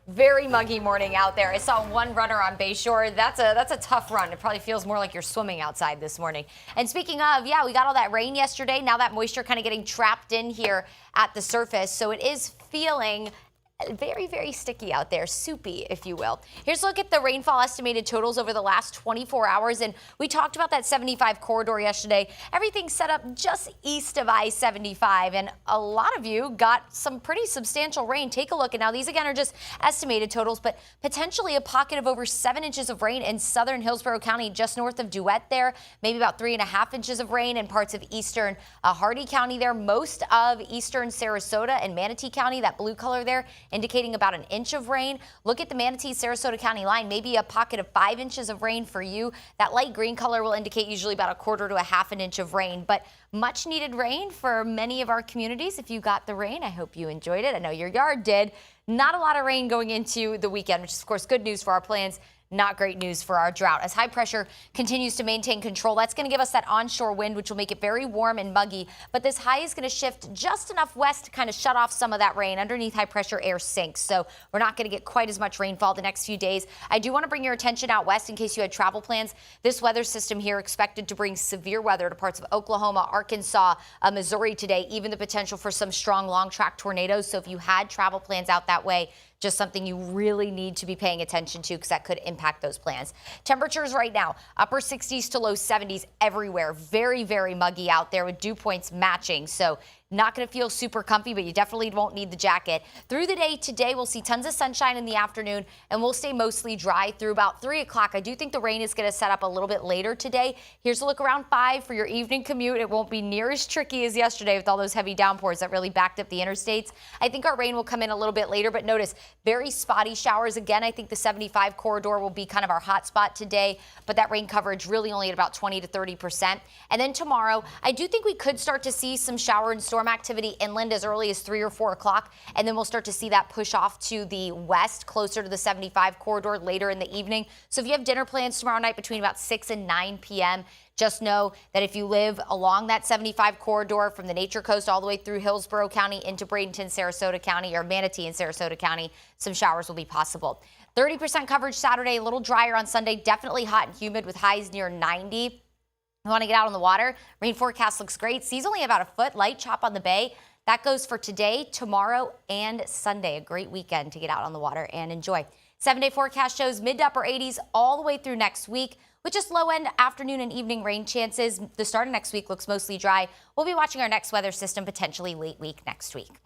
Very muggy morning out there. I saw one runner on Bayshore. That's a tough run. It probably feels more like you're swimming outside this morning. And speaking of, yeah, we got all that rain yesterday. Now that moisture kind of getting trapped in here at the surface. So it is feeling very, very sticky out there, soupy, if you will. Here's a look at the rainfall estimated totals over the last 24 hours. And we talked about that 75 corridor yesterday. Everything's set up just east of I-75. And a lot of you got some pretty substantial rain. Take a look. And now these, again, are just estimated totals, but potentially a pocket of over 7 inches of rain in southern Hillsborough County, just north of DeWitt there. Maybe about 3.5 inches of rain in parts of eastern Hardee County there. Most of eastern Sarasota and Manatee County, that blue color there, indicating about an inch of rain. Look at the Manatee-Sarasota County line, maybe a pocket of 5 inches of rain for you. That light green color will indicate usually about 1/4 to 1/2 inch of rain, but much needed rain for many of our communities. If you got the rain, I hope you enjoyed it. I know your yard did. Not a lot of rain going into the weekend, which is of course good news for our plans. Not great news for our drought. As high pressure continues to maintain control, that's going to give us that onshore wind, which will make it very warm and muggy. But this high is going to shift just enough west to kind of shut off some of that rain. Underneath high pressure, air sinks. So we're not going to get quite as much rainfall the next few days. I do want to bring your attention out west in case you had travel plans. This weather system here expected to bring severe weather to parts of Oklahoma, Arkansas, Missouri today, even the potential for some strong long track tornadoes. So if you had travel plans out that way, just something you really need to be paying attention to because that could impact those plans. Temperatures right now, upper 60s to low 70s everywhere. Very, very muggy out there with dew points matching. So not going to feel super comfy, but you definitely won't need the jacket. Through the day today, we'll see tons of sunshine in the afternoon, and we'll stay mostly dry through about 3 o'clock. I do think the rain is going to set up a little bit later today. Here's a look around 5 for your evening commute. It won't be near as tricky as yesterday with all those heavy downpours that really backed up the interstates. I think our rain will come in a little bit later, but notice very spotty showers. Again, I think the 75 corridor will be kind of our hot spot today, but that rain coverage really only at about 20 to 30%. And then tomorrow, I do think we could start to see some shower and storm activity inland as early as 3 or 4 o'clock, and then we'll start to see that push off to the west, closer to the 75 corridor later in the evening. So if you have dinner plans tomorrow night between about 6 and 9 p.m., just know that if you live along that 75 corridor from the Nature Coast all the way through Hillsborough County into Bradenton, Sarasota County, or Manatee and Sarasota County, some showers will be possible. 30% coverage Saturday, a little drier on Sunday, definitely hot and humid with highs near 90. You want to get out on the water? Rain forecast looks great. Seas only about a foot, light chop on the bay. That goes for today, tomorrow, and Sunday. A great weekend to get out on the water and enjoy. 7-day forecast shows mid to upper 80s all the way through next week with just low-end afternoon and evening rain chances. The start of next week looks mostly dry. We'll be watching our next weather system potentially late week next week.